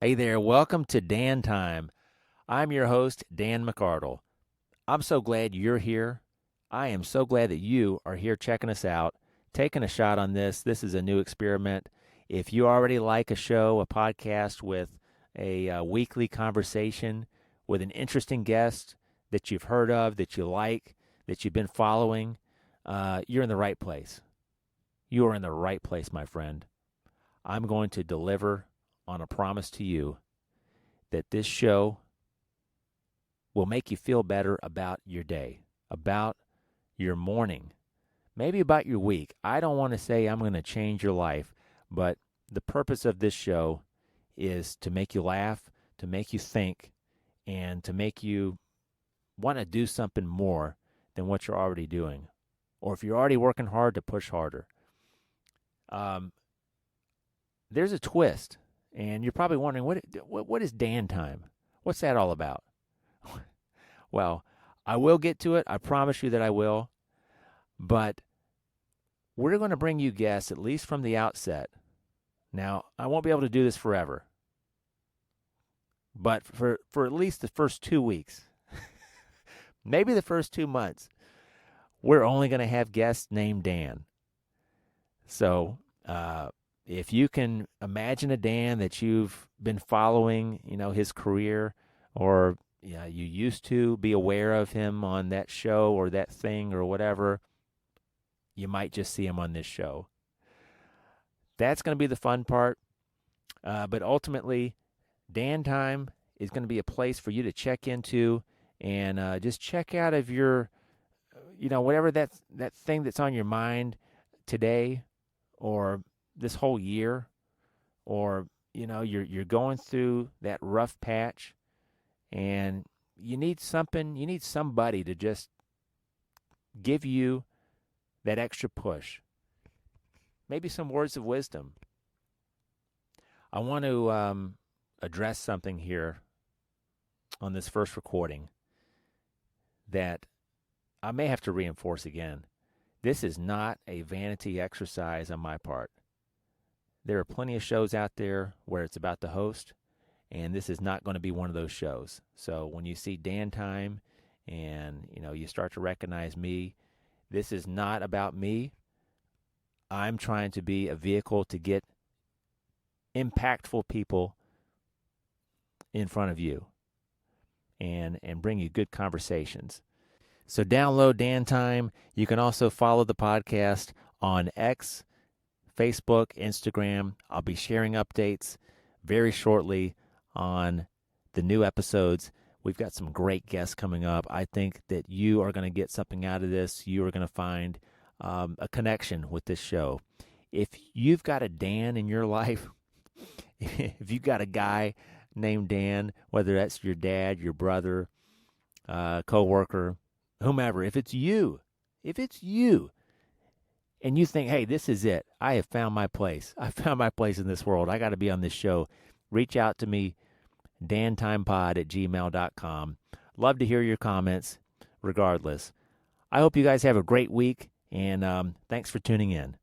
Hey there, welcome to Dan Time. I'm your host, Dan McArdle. I'm so glad you're here. I am so glad that you are here checking us out, taking a shot on this. This is a new experiment. If you already like a show, a podcast with a weekly conversation with an interesting guest that you've heard of, that you like, that you've been following, you're in the right place. You are in the right place, my friend. I'm going to deliver on a promise to you that this show will make you feel better about your day, about your morning, maybe about your week. I don't want to say I'm going to change your life, but the purpose of this show is to make you laugh, to make you think, and to make you want to do something more than what you're already doing. Or if you're already working hard, to push harder. There's a twist. And you're probably wondering, what is Dan Time? What's that all about? Well, I will get to it. I promise you that I will. But we're going to bring you guests, at least from the outset. Now, I won't be able to do this forever. But for at least the first 2 weeks, maybe the first 2 months, we're only going to have guests named Dan. So, if you can imagine a Dan that you've been following, his career, or you used to be aware of him on that show or that thing or whatever, you might just see him on this show. That's going to be the fun part. But ultimately, Dan Time is going to be a place for you to check into and just check out of your, whatever that thing that's on your mind today or this whole year, or you're going through that rough patch and you need somebody to just give you that extra push, maybe some words of wisdom. I want to address something here on this first recording that I may have to reinforce again. This is not a vanity exercise on my part. There are plenty of shows out there where it's about the host, and this is not going to be one of those shows. So when you see Dan Time and, you start to recognize me, this is not about me. I'm trying to be a vehicle to get impactful people in front of you and bring you good conversations. So download Dan Time. You can also follow the podcast on X, Facebook, Instagram. I'll be sharing updates very shortly on the new episodes. We've got some great guests coming up. I think that you are going to get something out of this. You are going to find a connection with this show. If you've got a Dan in your life, if you've got a guy named Dan, whether that's your dad, your brother, coworker, whomever, if it's you, and you think, hey, this is it. I have found my place. I found my place in this world. I got to be on this show. Reach out to me, dantimepod@gmail.com. Love to hear your comments regardless. I hope you guys have a great week, and thanks for tuning in.